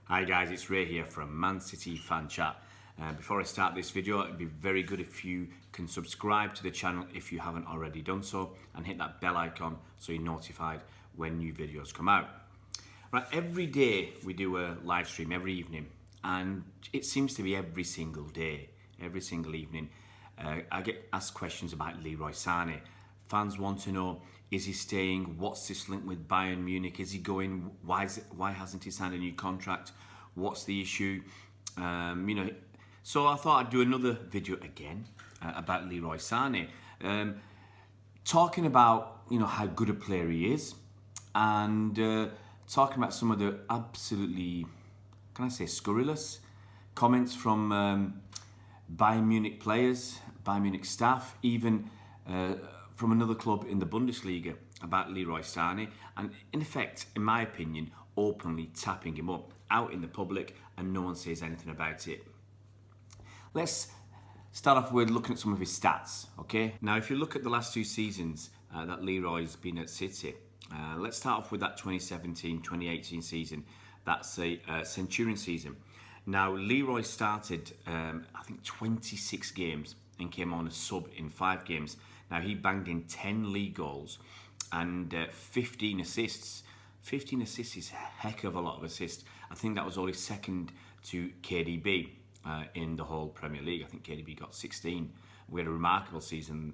Hi guys, it's Ray here from Man City Fan Chat. Before I start this video, it'd be very good if you can subscribe to the channel if you haven't already done so, and hit that bell icon so you're notified when new videos come out. Right, every day we do a live stream, every evening, and it seems to be every single day, every single evening. I get asked questions about Leroy Sané. Fans want to know, is he staying? What's this link with Bayern Munich? Is he going? Why hasn't he signed a new contract? What's the issue? So I thought I'd do another video again about Leroy Sané, talking about how good a player he is, and talking about some of the absolutely, can I say, scurrilous comments from Bayern Munich players, Bayern Munich staff, even from another club in the Bundesliga about Leroy Sané, and in effect, in my opinion, openly tapping him up out in the public, and no one says anything about it. Let's start off with looking at some of his stats, okay? Now, if you look at the last two seasons that Leroy's been at City, let's start off with that 2017-2018 season. That's a Centurion season. Now, Leroy started, I think, 26 games and came on as sub in 5 games. Now, he banged in 10 league goals and 15 assists. 15 assists is a heck of a lot of assists. I think that was only second to KDB in the whole Premier League. I think KDB got 16. We had a remarkable season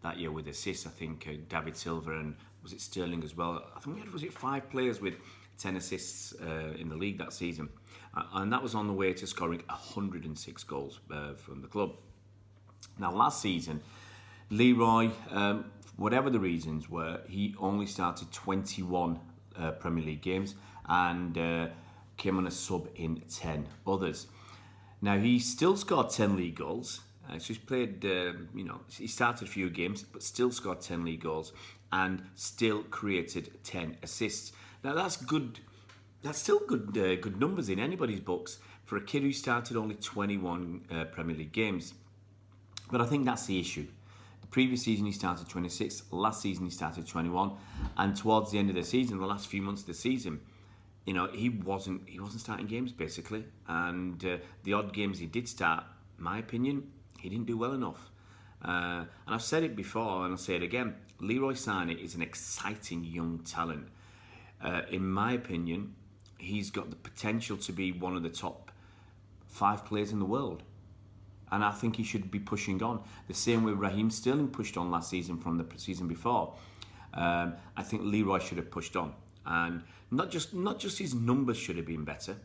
that year with assists. I think David Silva and was it Sterling as well. I think we had, was it 5 players with 10 assists in the league that season. And that was on the way to scoring 106 goals from the club. Now, last season, Leroy, whatever the reasons were, he only started 21 Premier League games and came on a sub in 10 others. Now, he still scored 10 league goals. So he's played, he started a few games, but still scored 10 league goals and still created 10 assists. Now, that's good. That's still good, good numbers in anybody's books for a kid who started only 21 Premier League games. But I think that's the issue. The previous season he started 26, last season he started 21, and towards the end of the season, the last few months of the season, he wasn't starting games basically, and the odd games he did start, in my opinion, he didn't do well enough. And I've said it before, and I'll say it again. Leroy Sané is an exciting young talent. In my opinion, he's got the potential to be one of the top 5 players in the world. And I think he should be pushing on. The same way Raheem Sterling pushed on last season from the season before. I think Leroy should have pushed on. And not just his numbers should have been better.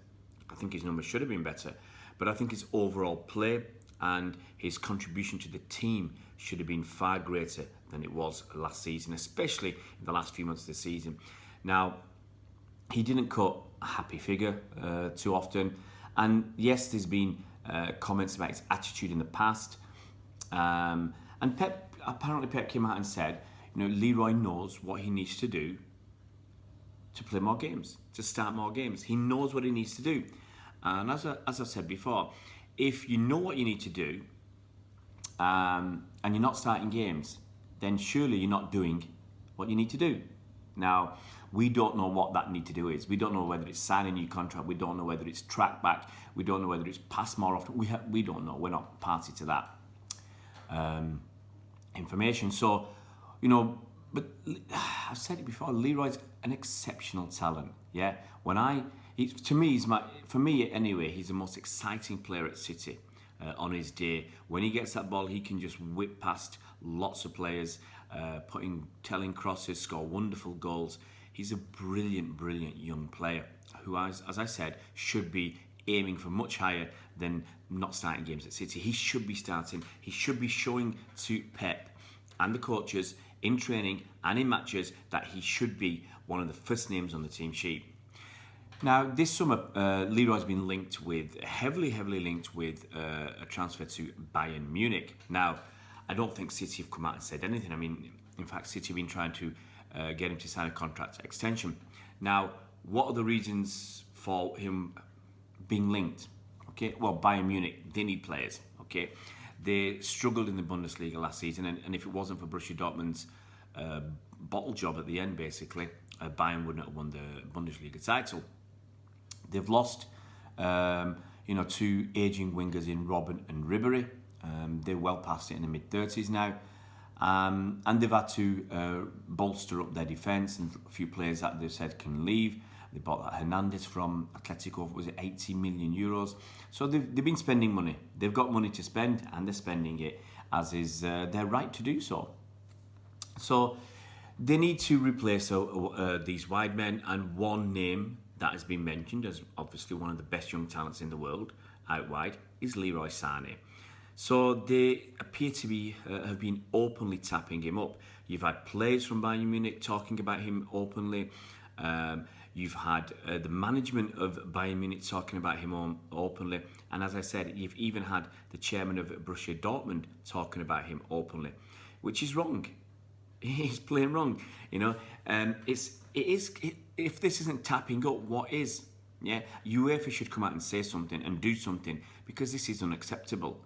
I think his numbers should have been better. But I think his overall play and his contribution to the team should have been far greater than it was last season, especially in the last few months of the season. Now, he didn't cut a happy figure too often. And yes, there's been comments about his attitude in the past. And Pep came out and said, Leroy knows what he needs to do to play more games, to start more games. He knows what he needs to do. And as I said before, if you know what you need to do and you're not starting games, then surely you're not doing what you need to do. Now, we don't know what that need to do is. We don't know whether it's sign a new contract. We don't know whether it's track back. We don't know whether it's pass more often. We don't know. We're not party to that information. So, but I've said it before. Leroy's an exceptional talent. Yeah, for me anyway, he's the most exciting player at City on his day. When he gets that ball, he can just whip past lots of players, telling crosses, score wonderful goals. He's a brilliant, brilliant young player who, as I said, should be aiming for much higher than not starting games at City. He should be starting. He should be showing to Pep and the coaches in training and in matches that he should be one of the first names on the team sheet. Now, this summer, Leroy's been heavily linked with a transfer to Bayern Munich. Now, I don't think City have come out and said anything. I mean, in fact, City have been trying to get him to sign a contract extension. Now, what are the reasons for him being linked? Okay, well, Bayern Munich, they need players. Okay, they struggled in the Bundesliga last season, and if it wasn't for Borussia Dortmund's bottle job at the end, basically, Bayern wouldn't have won the Bundesliga title. They've lost Two aging wingers in Robben and Ribery. They're well past it in the mid-30s now. And they've had to bolster up their defence, and a few players that they've said can leave. They bought that Hernandez from Atletico, was it 80 million euros? So they've been spending money. They've got money to spend, and they're spending it, as is their right to do so. So they need to replace these wide men, and one name that has been mentioned as obviously one of the best young talents in the world out wide is Leroy Sané. So they appear to be have been openly tapping him up. You've had players from Bayern Munich talking about him openly. You've had the management of Bayern Munich talking about him openly. And as I said, you've even had the chairman of Borussia Dortmund talking about him openly, which is wrong. He's playing wrong. If this isn't tapping up, what is? Yeah, UEFA should come out and say something and do something, because this is unacceptable.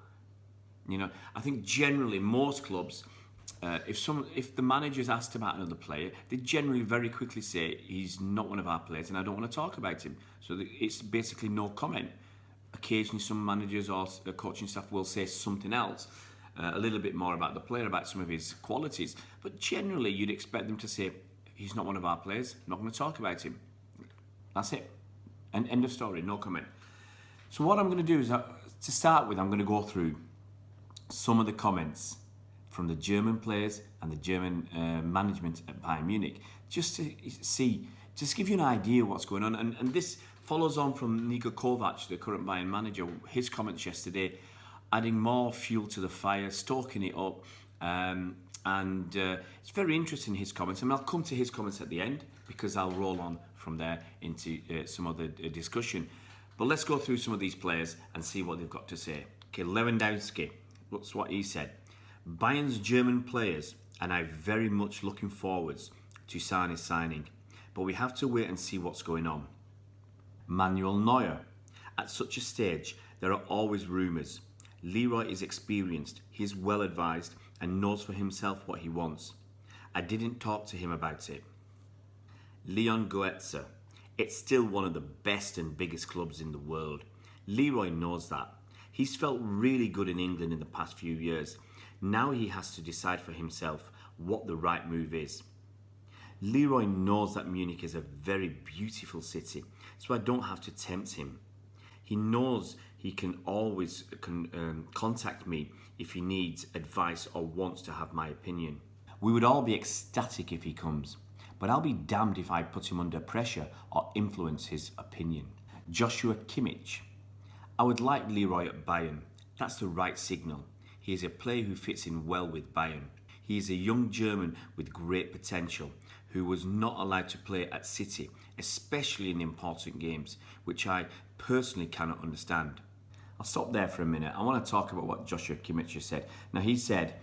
I think generally most clubs, if the manager's asked about another player, they generally very quickly say he's not one of our players and I don't want to talk about him. So it's basically no comment. Occasionally some managers or coaching staff will say something else, a little bit more about the player, about some of his qualities. But generally you'd expect them to say, he's not one of our players, not going to talk about him. That's it. And end of story, no comment. So what I'm going to do is, to start with, I'm going to go through some of the comments from the German players and the German management at Bayern Munich, just to give you an idea of what's going on. And this follows on from Niko Kovac, the current Bayern manager, his comments yesterday, adding more fuel to the fire, stoking it up. It's very interesting, his comments. And I'll come to his comments at the end, because I'll roll on from there into some other discussion. But let's go through some of these players and see what they've got to say. Okay, Lewandowski. That's what he said. Bayern's German players and I very much looking forwards to Sané's signing, but we have to wait and see what's going on. Manuel Neuer. At such a stage, there are always rumours. Leroy is experienced, he is well advised and knows for himself what he wants. I didn't talk to him about it. Leon Goetze. It's still one of the best and biggest clubs in the world. Leroy knows that. He's felt really good in England in the past few years. Now he has to decide for himself what the right move is. Leroy knows that Munich is a very beautiful city, so I don't have to tempt him. He knows he can always contact me if he needs advice or wants to have my opinion. We would all be ecstatic if he comes, but I'll be damned if I put him under pressure or influence his opinion. Joshua Kimmich. I would like Leroy at Bayern. That's the right signal. He is a player who fits in well with Bayern. He is a young German with great potential who was not allowed to play at City, especially in important games, which I personally cannot understand. I'll stop there for a minute. I want to talk about what Joshua Kimmich has said. Now, he said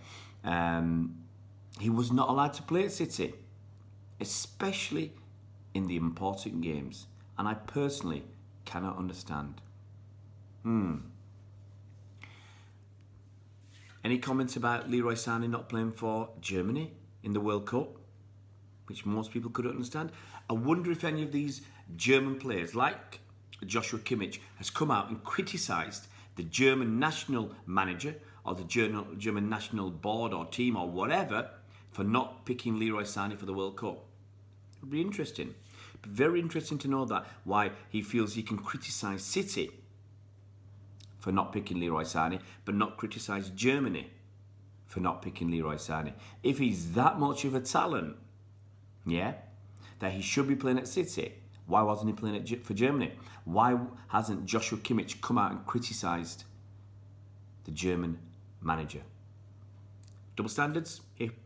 he was not allowed to play at City, especially in the important games, and I personally cannot understand. Any comments about Leroy Sané not playing for Germany in the World Cup, which most people could understand? I wonder if any of these German players, like Joshua Kimmich, has come out and criticised the German national manager or the German national board or team or whatever for not picking Leroy Sané for the World Cup. It would be interesting. Very interesting to know that, why he feels he can criticise City for not picking Leroy Sané, but not criticise Germany for not picking Leroy Sané. If he's that much of a talent, that he should be playing at City, why wasn't he playing for Germany? Why hasn't Joshua Kimmich come out and criticised the German manager? Double standards?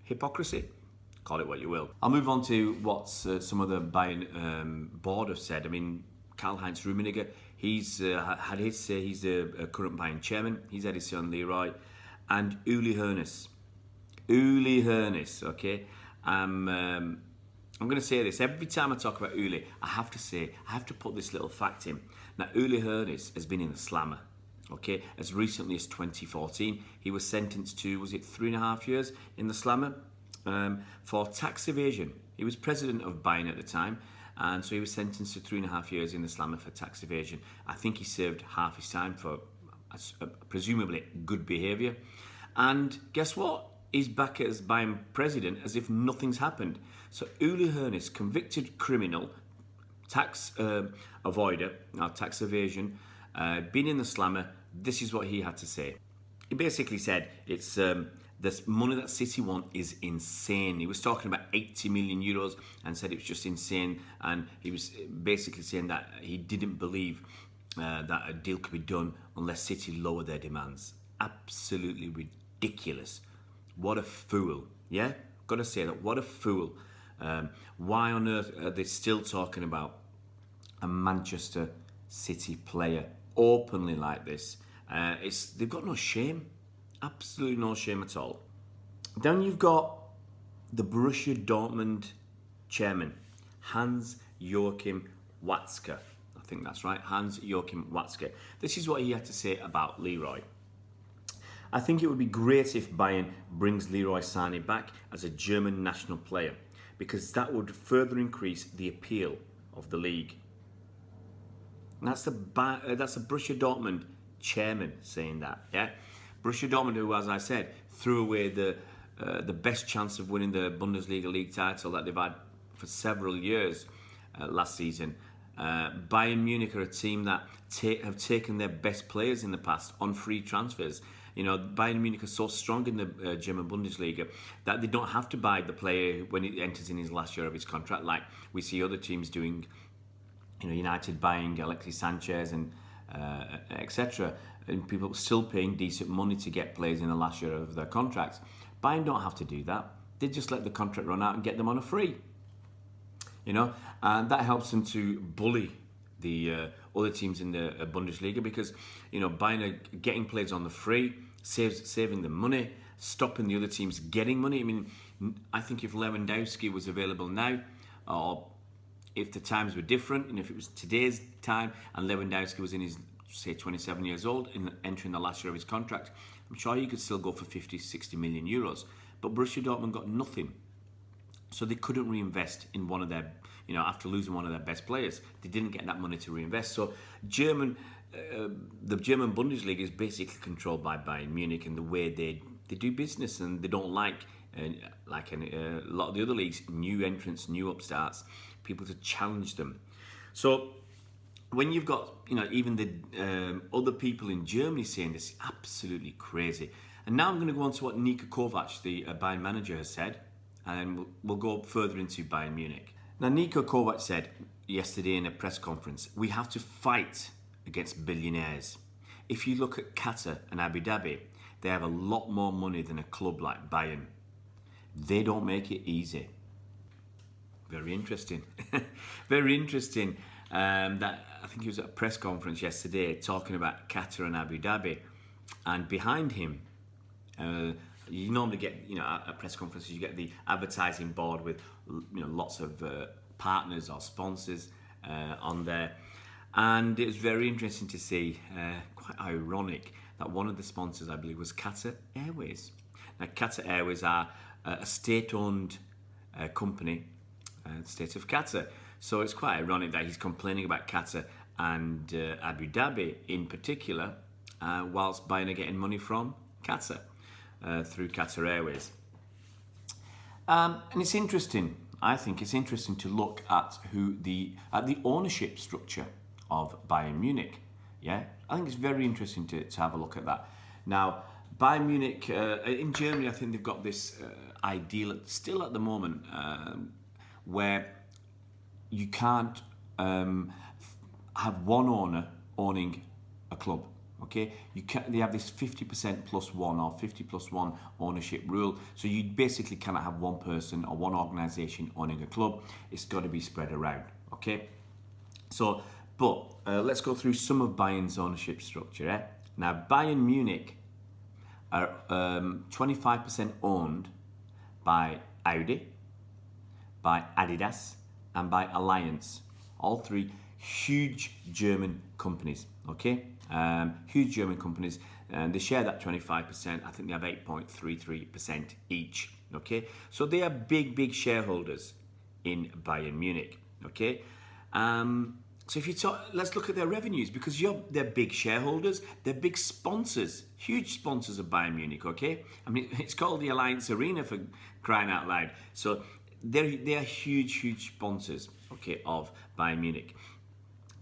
Hypocrisy? Call it what you will. I'll move on to what some of the Bayern board have said. I mean, Karl-Heinz Rummenigge, he's had his say. He's the current Bayern chairman. He's had his say on Leroy. And Uli Hoeneß. Okay? I'm going to say this. Every time I talk about Uli, I have to put this little fact in. Now, Uli Hoeneß has been in the slammer. Okay? As recently as 2014, he was sentenced to, 3.5 years in the slammer for tax evasion. He was president of Bayern at the time. And so he was sentenced to 3.5 years in the slammer for tax evasion. I think he served half his time for presumably good behaviour. And guess what? He's back as Bayern president as if nothing's happened. So Uli Hoeneß, convicted criminal, tax avoider, tax evasion, been in the slammer. This is what he had to say. He basically said it's this money that City want is insane. He was talking about 80 million euros and said it was just insane. And he was basically saying that he didn't believe that a deal could be done unless City lower their demands. Absolutely ridiculous. What a fool. Yeah? Got to say that. What a fool. Why on earth are they still talking about a Manchester City player openly like this? They've got no shame. Absolutely no shame at all. Then you've got the Borussia Dortmund chairman, Hans-Joachim Watzke. I think that's right, Hans-Joachim Watzke. This is what he had to say about Leroy. I think it would be great if Bayern brings Leroy Sané back as a German national player, because that would further increase the appeal of the league. And that's the Borussia Dortmund chairman saying that, yeah? Borussia Dortmund, who, as I said, threw away the best chance of winning the Bundesliga league title that they've had for several years last season. Bayern Munich are a team that have taken their best players in the past on free transfers. You know, Bayern Munich are so strong in the German Bundesliga that they don't have to buy the player when it enters in his last year of his contract, like we see other teams doing. You know, United buying Alexis Sanchez and etc. And people still paying decent money to get players in the last year of their contracts. Bayern don't have to do that. They just let the contract run out and get them on a free. You know, and that helps them to bully the other teams in the Bundesliga, because, you know, Bayern are getting players on the free, saving them money, stopping the other teams getting money. I mean, I think if Lewandowski was available now, or if the times were different, and if it was today's time and Lewandowski was in his, say, 27 years old and entering the last year of his contract, I'm sure he could still go for 50, 60 million euros. But Borussia Dortmund got nothing. So they couldn't reinvest in one of their, you know, after losing one of their best players. They didn't get that money to reinvest. So the German Bundesliga is basically controlled by Bayern Munich and the way they do business, and they don't like in a lot of the other leagues, new entrants, new upstarts, people to challenge them. So when you've got, you know, even the other people in Germany saying this is absolutely crazy. And now I'm going to go on to what Niko Kovac, the Bayern manager, has said, and we'll go further into Bayern Munich. Now, Niko Kovac said yesterday in a press conference, we have to fight against billionaires. If you look at Qatar and Abu Dhabi, they have a lot more money than a club like Bayern. They don't make it easy. Very interesting. Very interesting. That I think he was at a press conference yesterday talking about Qatar and Abu Dhabi, and behind him, you normally get, you know, at press conferences you get the advertising board with, you know, lots of partners or sponsors on there, and it was very interesting to see, quite ironic, that one of the sponsors, I believe, was Qatar Airways. Now, Qatar Airways are a state-owned company, the state of Qatar. So it's quite ironic that he's complaining about Qatar and Abu Dhabi in particular, whilst Bayern are getting money from Qatar through Qatar Airways. And it's interesting. I think it's interesting to look at the ownership structure of Bayern Munich. Yeah, I think it's very interesting to have a look at that. Now, Bayern Munich in Germany, I think they've got this ideal still at the moment where you can't have one owner owning a club. Okay, they have this 50% plus one or 50 plus one ownership rule. So you basically cannot have one person or one organisation owning a club. It's got to be spread around. Okay, so let's go through some of Bayern's ownership structure. Eh? Now, Bayern Munich are 25% owned by Audi, by Adidas, and by Allianz. All three huge German companies. Okay. Huge German companies, and they share that 25%. I think they have 8.33% each. Okay, so they are big shareholders in Bayern Munich. Okay. So if you talk, let's look at their revenues, because they're big shareholders, they're big sponsors, huge sponsors of Bayern Munich. Okay, I mean it's called the Alliance Arena, for crying out loud. So they're huge sponsors. Okay, of Bayern Munich.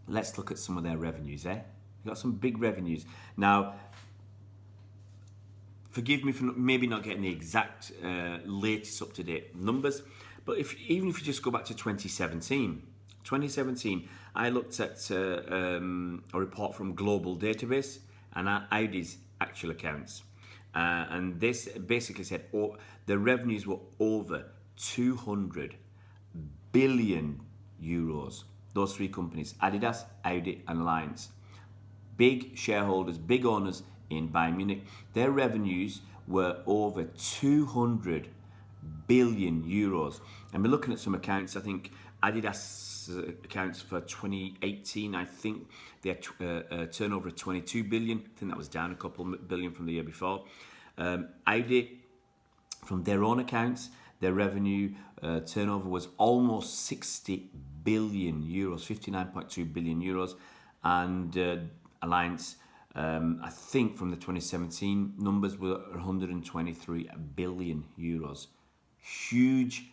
Let's look at some of their revenues. They've got some big revenues now. Forgive me for maybe not getting the exact latest up-to-date numbers, but even if you just go back to 2017, I looked at a report from Global Database and Audi's actual accounts. And this basically said the revenues were over 200 billion euros. Those three companies, Adidas, Audi and Alliance. Big shareholders, big owners in Bayern Munich. Their revenues were over 200 billion euros. And we're looking at some accounts. I think Adidas accounts for 2018. I think they had a turnover of 22 billion. I think that was down a couple billion from the year before. Audi, from their own accounts, their revenue turnover was almost 60 billion euros, 59.2 billion euros. And Alliance, I think from the 2017 numbers, were 123 billion euros. Huge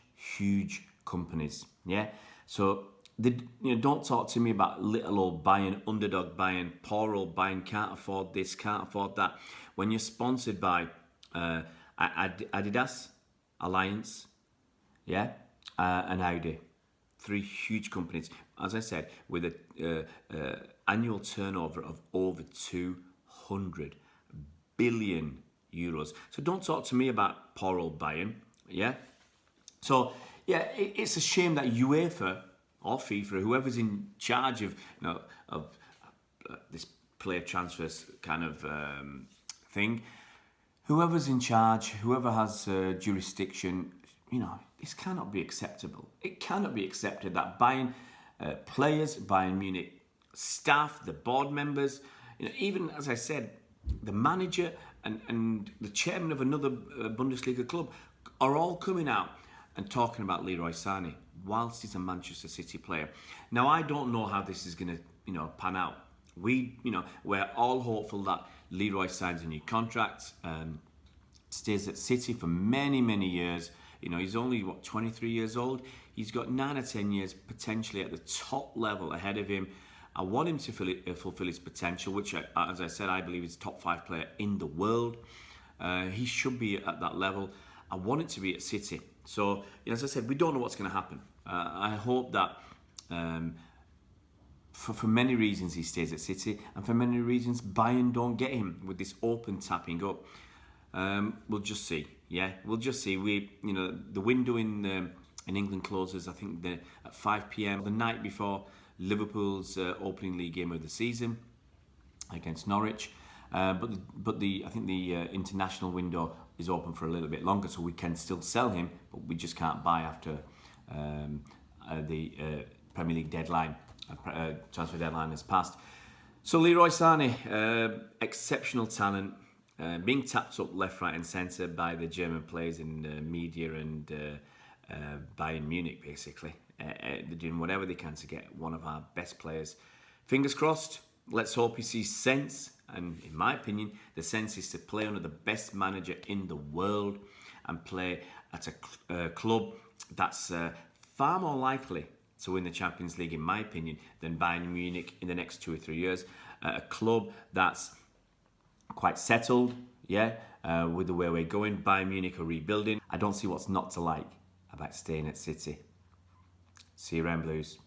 companies. Yeah. So don't talk to me about little old Bayern, underdog Bayern, poor old Bayern, can't afford this, can't afford that. When you're sponsored by Adidas, Alliance, yeah, and Audi, three huge companies, as I said, with a annual turnover of over 200 billion euros. So don't talk to me about poor old Bayern, yeah. So yeah, it's a shame that UEFA or FIFA, whoever's in charge of this player transfers kind of thing, whoever's in charge, whoever has jurisdiction, this cannot be acceptable. It cannot be accepted that Bayern players, Bayern Munich staff, the board members, even as I said, the manager and the chairman of another Bundesliga club are all coming out and talking about Leroy Sané whilst he's a Manchester City player. Now, I don't know how this is going to, pan out. We're all hopeful that Leroy signs a new contract, stays at City for many years. He's only 23 years old. He's got 9 or 10 years potentially at the top level ahead of him. I want him to fulfill his potential, which, as I said, I believe is top 5 player in the world. He should be at that level. I want it to be at City. So, as I said, we don't know what's going to happen. I hope that for many reasons he stays at City, and for many reasons Bayern don't get him with this open tapping up. We'll just see. Yeah, we'll just see. The window in England closes, I think, at 5 p.m. the night before Liverpool's opening league game of the season against Norwich. But I think the international window is open for a little bit longer, so we can still sell him, but we just can't buy after the Premier League deadline, transfer deadline has passed. So Leroy Sané, exceptional talent, being tapped up left, right and centre by the German players in media and Bayern Munich, basically. They're doing whatever they can to get one of our best players. Fingers crossed. Let's hope he sees sense. And in my opinion, the sense is to play under the best manager in the world and play at a club that's far more likely to win the Champions League, in my opinion, than Bayern Munich in the next 2 or 3 years. A club that's quite settled, with the way we're going. Bayern Munich are rebuilding. I don't see what's not to like about staying at City. See you around, Blues.